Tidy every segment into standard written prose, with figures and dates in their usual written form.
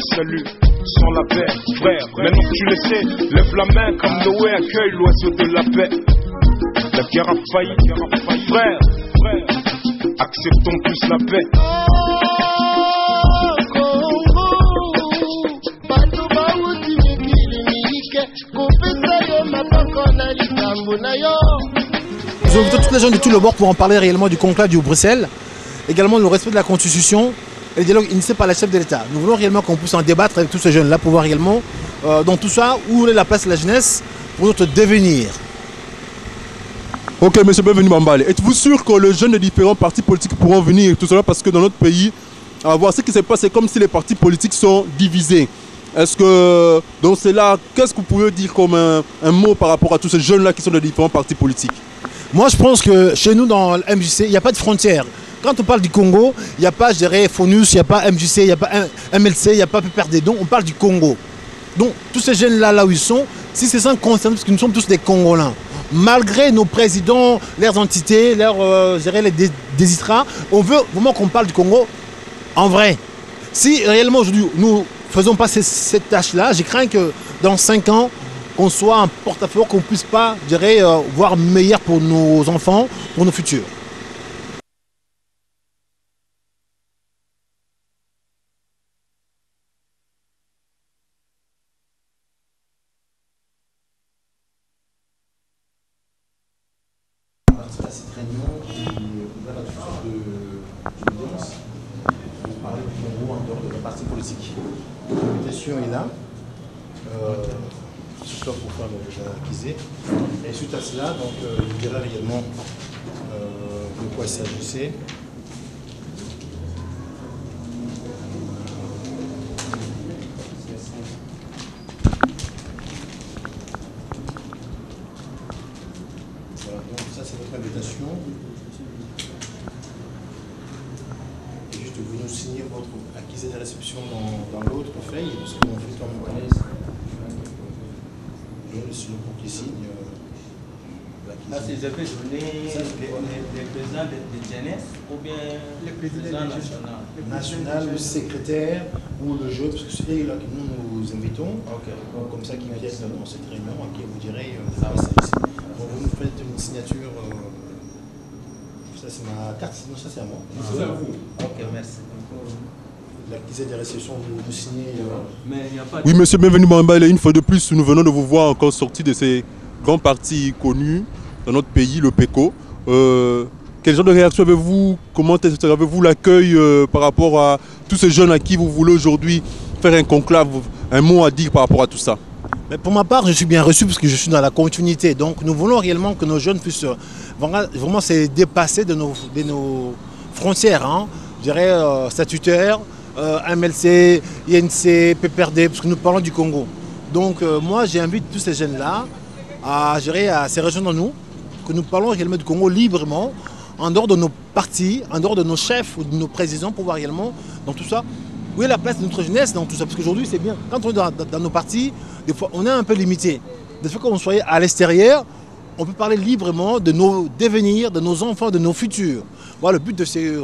Salut, sans la paix, frère. Maintenant que tu le sais, lève la main comme Noé accueille l'oiseau de la paix. La guerre a failli, frère. Acceptons tous la paix. Nous invitons toutes les gens de tout le bord pour en parler réellement du conclave du Bruxelles, également le respect de la Constitution et le dialogue initié par la chef de l'État. Nous voulons réellement qu'on puisse en débattre avec tous ces jeunes-là pour voir réellement dans tout ça où est la place de la jeunesse pour notre devenir. Ok, monsieur, bienvenue Bambale. Êtes-vous sûr que les jeunes de différents partis politiques pourront venir et tout cela parce que dans notre pays, à voir ce qui se passe, c'est comme si les partis politiques sont divisés. Est-ce que, donc c'est là, qu'est-ce que vous pouvez dire comme un mot par rapport à tous ces jeunes-là qui sont de différents partis politiques? Moi, je pense que chez nous, dans l'MJC, il n'y a pas de frontières. Quand on parle du Congo, il n'y a pas, je dirais, FONUS, il n'y a pas MJC, il n'y a pas MLC, il n'y a pas PPRD. Donc, on parle du Congo. Donc, tous ces jeunes-là, là où ils sont, si c'est sans concerne, parce que nous sommes tous des Congolais. Malgré nos présidents, leurs entités, leurs, je dirais, les désirats, on veut vraiment qu'on parle du Congo en vrai. Si réellement aujourd'hui nous ne faisons pas cette tâche-là, je crains que dans 5 ans, qu'on soit un porte-à-faux, qu'on ne puisse pas, je dirais, voir meilleur pour nos enfants, pour nos futurs. Cette réunion qui est ouverte à toutes sortes d'audience pour parler du Congo en dehors de la partie politique. L'invitation est là, ce soir pour faire l'acquisé. Et suite à cela, donc, je dirai réellement de quoi il s'agissait. Voilà, donc ça c'est votre invitation. Et juste vous nous signez votre accusé de réception dans l'autre feuille, parce qu'on fait comme on connaît. Je suis le pour qui signe. Ah, c'est je vais donner les présidents de jeunesse ou bien le président national? National, le secrétaire ou le jeu, parce que c'est eux là que nous invitons. Okay. Donc, comme ça qui viennent dans cette réunion, à qui vous direz ça va servir. Donc vous nous faites une signature. Ça c'est ma carte, sinon ça c'est à moi. C'est à vous. Ok, merci. L'accusé des réceptions, vous signez. Mais il n'y a pas de... Oui, monsieur, bienvenue Bambale. Une fois de plus, nous venons de vous voir encore sorti de ces grands partis connus dans notre pays, le PECO. Quel genre de réaction avez-vous? Comment avez-vous l'accueil par rapport à tous ces jeunes à qui vous voulez aujourd'hui faire un conclave, un mot à dire par rapport à tout ça? Mais pour ma part, je suis bien reçu parce que je suis dans la continuité. Donc nous voulons réellement que nos jeunes puissent vraiment se dépasser de nos frontières, hein. Je dirais statutaires, MLC, INC, PPRD, parce que nous parlons du Congo. Donc moi j'invite tous ces jeunes-là à se rejoindre nous, que nous parlons réellement du Congo librement, en dehors de nos partis, en dehors de nos chefs ou de nos présidents, pour voir réellement dans tout ça, où est la place de notre jeunesse dans tout ça. Parce qu'aujourd'hui c'est bien, quand on est dans nos partis, des fois on est un peu limité. Des fois quand on soit à l'extérieur, on peut parler librement de nos devenirs, de nos enfants, de nos futurs. Voilà le but de ces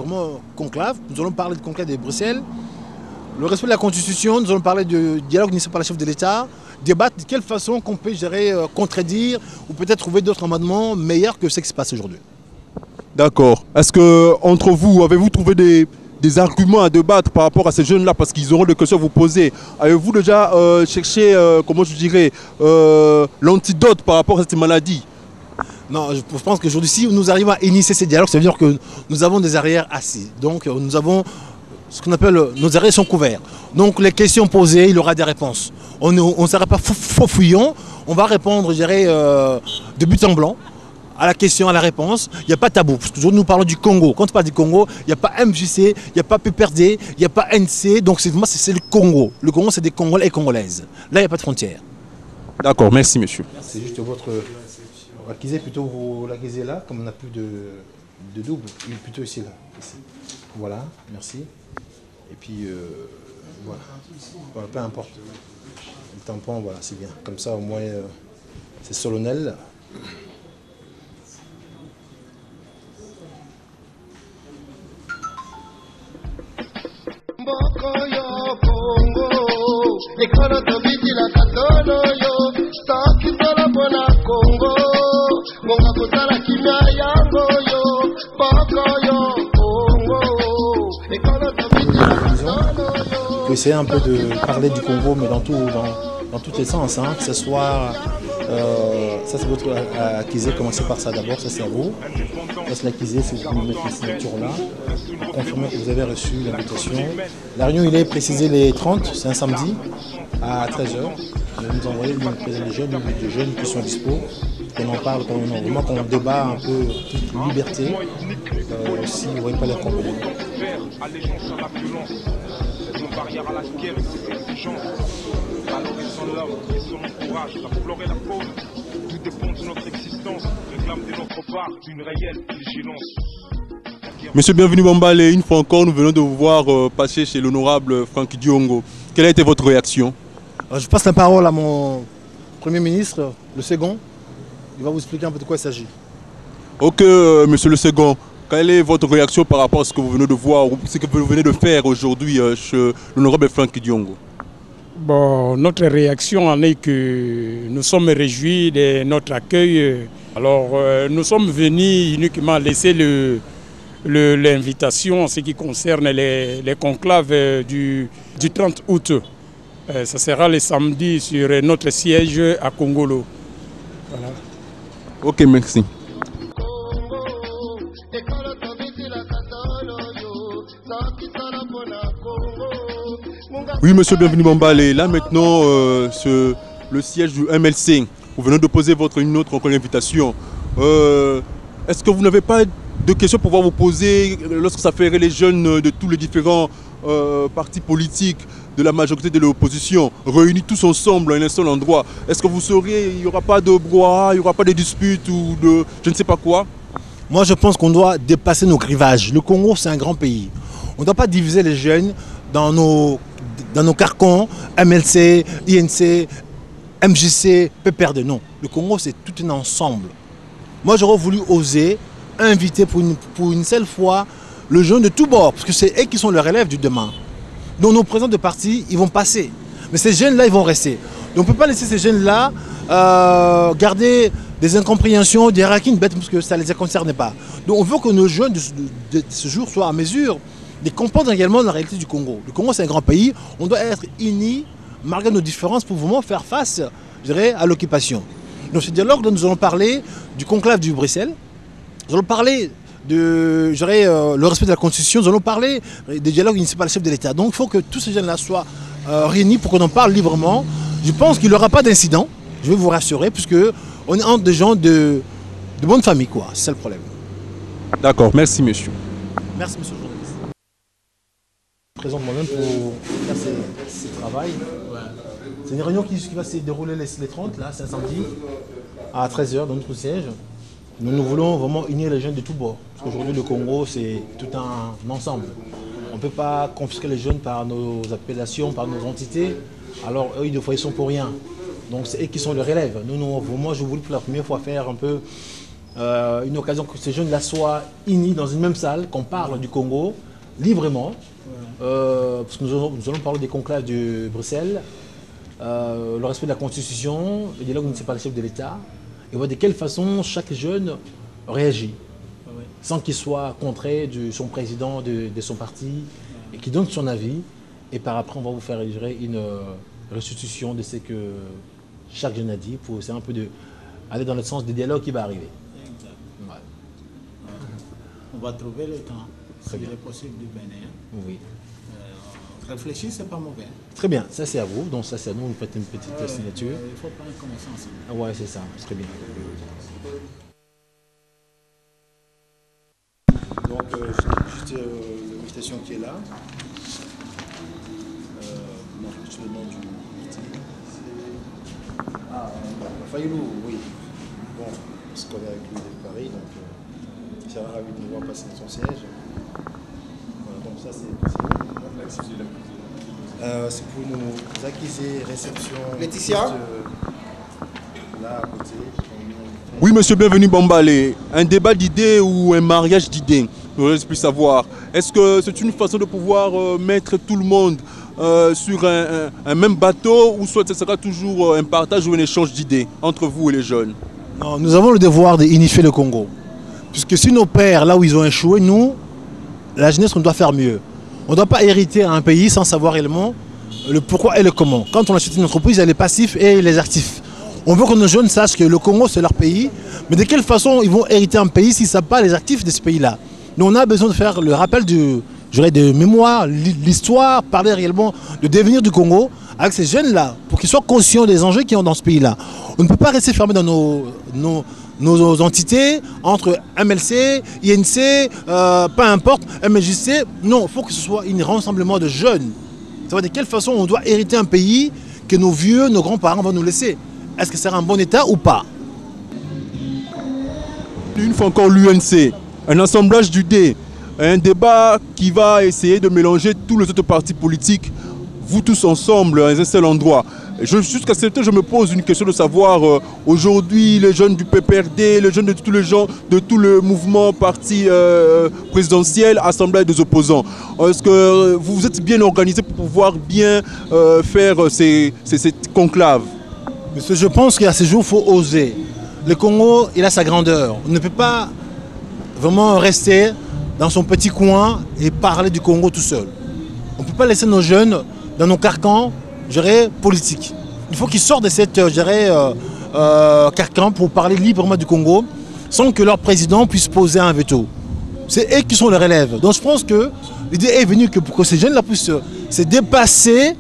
conclaves. Nous allons parler de conclave de Bruxelles, le respect de la Constitution, nous allons parler du dialogue initié par la chef de l'État, débattre de quelle façon qu'on peut contredire ou peut-être trouver d'autres amendements meilleurs que ce qui se passe aujourd'hui. D'accord. Est-ce que entre vous, avez-vous trouvé des arguments à débattre par rapport à ces jeunes-là parce qu'ils auront des questions à vous poser? Avez-vous déjà cherché, comment je dirais, l'antidote par rapport à cette maladie? Non, je pense qu'aujourd'hui, si nous arrivons à initier ces dialogues, ça veut dire que nous avons des arrières assis. Donc nous avons ce qu'on appelle, nos arrières sont couverts. Donc les questions posées, il y aura des réponses. On ne sera pas fouillant, on va répondre, je dirais, de but en blanc. À la question, à la réponse, il n'y a pas de tabou. Parce que toujours nous parlons du Congo. Quand on parle du Congo, il n'y a pas MJC, il n'y a pas PPRD, il n'y a pas NC. Donc c'est le Congo. Le Congo, c'est des Congolais et Congolaises. Là, il n'y a pas de frontière. D'accord, merci monsieur. C'est juste votre accusé, plutôt vous l'accusez là, comme on n'a plus de double. Il est plutôt ici, là. Ici. Voilà, merci. Et puis, voilà. Voilà, peu importe. Le tampon, voilà, c'est bien. Comme ça, au moins, c'est solennel. Mboko yo Congo. ekolo tobitilaka tolo yo soki solo mpona Congo bonga kosala kimia yango yo poko yo Congo ekolo tobitilaka tolo yo. Faut essayer un peu de parler du Congo, mais dans tous les sens, hein, que ce soit ça c'est votre accusé, commencez par ça d'abord, ça c'est à vous. Ça c'est l'accusé, c'est vous mettre les signatures là, confirmer que vous avez reçu l'invitation. La réunion il est précisé les 30, c'est un samedi à 13h. Vous allez nous envoyer les jeunes qui sont dispo, qu'on en parle, qu'on débat un peu toute liberté, si vous ne voyez pas les compagnies. Allégeance à la violence, c'est une barrière à la guerre, c'est l'exigence. Valorisons l'homme et son courage, la flore et la faune, tout dépend de notre existence, réclame de notre part une réelle vigilance. Monsieur Bienvenu Bambale, une fois encore, nous venons de vous voir passer chez l'honorable Franck Diongo. Quelle a été votre réaction? Je passe la parole à mon Premier ministre, le second. Il va vous expliquer un peu de quoi il s'agit. Ok, monsieur le second. Quelle est votre réaction par rapport à ce que vous venez de voir, ou ce que vous venez de faire aujourd'hui chez l'honorable Franck Diongo? Bon, notre réaction en est que nous sommes réjouis de notre accueil. Alors, nous sommes venus uniquement laisser l'invitation en ce qui concerne les conclaves du 30 août. Ça sera le samedi sur notre siège à Congolo. Voilà. Ok, merci. Oui, monsieur Bienvenu Bambale, là maintenant, le siège du MLC, vous venez de poser une autre invitation. Est-ce que vous n'avez pas de questions pour pouvoir vous poser lorsque ça ferait les jeunes de tous les différents partis politiques, de la majorité de l'opposition, réunis tous ensemble à un seul endroit? Est-ce que vous sauriez, il n'y aura pas de brouhaha, il n'y aura pas de disputes ou de je ne sais pas quoi? Moi, je pense qu'on doit dépasser nos clivages. Le Congo, c'est un grand pays. On ne doit pas diviser les jeunes dans nos carcans, MLC, INC, MJC, PPRD. Non, le Congo, c'est tout un ensemble. Moi, j'aurais voulu oser inviter pour une seule fois le jeune de tous bords, parce que c'est eux qui sont le relève du demain. Donc nos présidents de parti, ils vont passer. Mais ces jeunes-là, ils vont rester. Donc on ne peut pas laisser ces jeunes-là garder des incompréhensions, des raquines bêtes, parce que ça ne les concerne pas. Donc on veut que nos jeunes de ce jour soient en mesure de comprendre également la réalité du Congo. Le Congo, c'est un grand pays. On doit être unis, malgré nos différences, pour vraiment faire face, je dirais, à l'occupation. Dans ce dialogue, nous allons parler du conclave du Bruxelles. Nous allons parler de le respect de la Constitution. Nous allons parler des dialogues initiés par le chef de l'État. Donc il faut que tous ces jeunes-là soient réunis pour qu'on en parle librement. Je pense qu'il n'y aura pas d'incident, je vais vous rassurer, puisque on est entre des gens de bonne famille, quoi. C'est ça le problème. D'accord, merci monsieur. Merci monsieur le journaliste. Je présente moi-même pour faire ce travail. C'est une réunion qui va se dérouler les 30, là, c'est un samedi, à 13h dans notre siège. Nous voulons vraiment unir les jeunes de tous bords. Parce qu'aujourd'hui, le Congo, c'est tout un ensemble. On ne peut pas confisquer les jeunes par nos appellations, par nos entités. Alors, eux, ils sont pour rien. Donc, c'est eux qui sont le relève. Moi, je voulais pour la première fois faire un peu une occasion que ces jeunes-là soient unis dans une même salle, qu'on parle du Congo librement. Parce que nous allons parler des conclaves de Bruxelles, le respect de la Constitution, le dialogue initié par le chef de l'État. Et voir de quelle façon chaque jeune réagit, sans qu'il soit contré de son président, de son parti, et qui donne son avis. Et par après, on va vous faire une restitution de ce que chaque jeune a dit, pour essayer un peu d'aller dans le sens du dialogue qui va arriver. Exact. Ouais. On va trouver le temps, s'il est possible, du bénir. Oui. Réfléchir, c'est pas mauvais. Très bien, ça c'est à vous, donc ça c'est à nous, vous faites une petite signature. Il faut prendre connaissance. Ouais, c'est ça, très bien. Donc, juste l'invitation qui est là. Juste le nom du parti. Fayoulou, oui. Bon, parce qu'on est avec lui de Paris, donc il sera ravi de nous voir passer dans son siège. Voilà, donc ça c'est c'est pour nous acquiser réception. Laetitia là à côté. Oui, monsieur Bienvenu Bambale, un débat d'idées ou un mariage d'idées? Je voudrais plus savoir. Est-ce que c'est une façon de pouvoir mettre tout le monde sur un même bateau, ou soit ce sera toujours un partage ou un échange d'idées entre vous et les jeunes? Non, nous avons le devoir d'unifier le Congo. Puisque si nos pères, là où ils ont échoué, nous, la jeunesse, on doit faire mieux. On ne doit pas hériter un pays sans savoir réellement le pourquoi et le comment. Quand on achète une entreprise, il y a les passifs et les actifs. On veut que nos jeunes sachent que le Congo, c'est leur pays. Mais de quelle façon ils vont hériter un pays s'ils ne savent pas les actifs de ce pays-là? Donc on a besoin de faire le rappel de mémoire, l'histoire, parler réellement de devenir du Congo avec ces jeunes-là, pour qu'ils soient conscients des enjeux qui ont dans ce pays-là. On ne peut pas rester fermé dans nos entités, entre MLC, INC, peu importe, MJC. Non, il faut que ce soit un rassemblement de jeunes. Ça va de quelle façon on doit hériter un pays que nos vieux, nos grands-parents vont nous laisser? Est-ce que c'est un bon état ou pas? Une fois encore l'UNC, un assemblage du dé, un débat qui va essayer de mélanger tous les autres partis politiques, vous tous ensemble, à un seul endroit. Jusqu'à ce temps, je me pose une question de savoir, aujourd'hui, les jeunes du PPRD, les jeunes de tous les gens, de tout le mouvement parti présidentiel, assemblée des opposants, est-ce que vous vous êtes bien organisés pour pouvoir bien faire ces conclaves? Monsieur, je pense qu'à ce jour, il faut oser. Le Congo, il a sa grandeur. On ne peut pas vraiment rester dans son petit coin et parler du Congo tout seul. On ne peut pas laisser nos jeunes dans nos carcans, politiques. Il faut qu'ils sortent de cette, carcan pour parler librement du Congo sans que leur président puisse poser un veto. C'est eux qui sont les relèves. Donc je pense que l'idée est venue pour que ces jeunes-là puissent se dépasser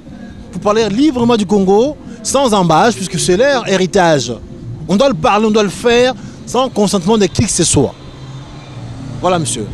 pour parler librement du Congo sans embâche, puisque c'est leur héritage. On doit le parler, on doit le faire sans consentement de qui que ce soit. Voilà, monsieur.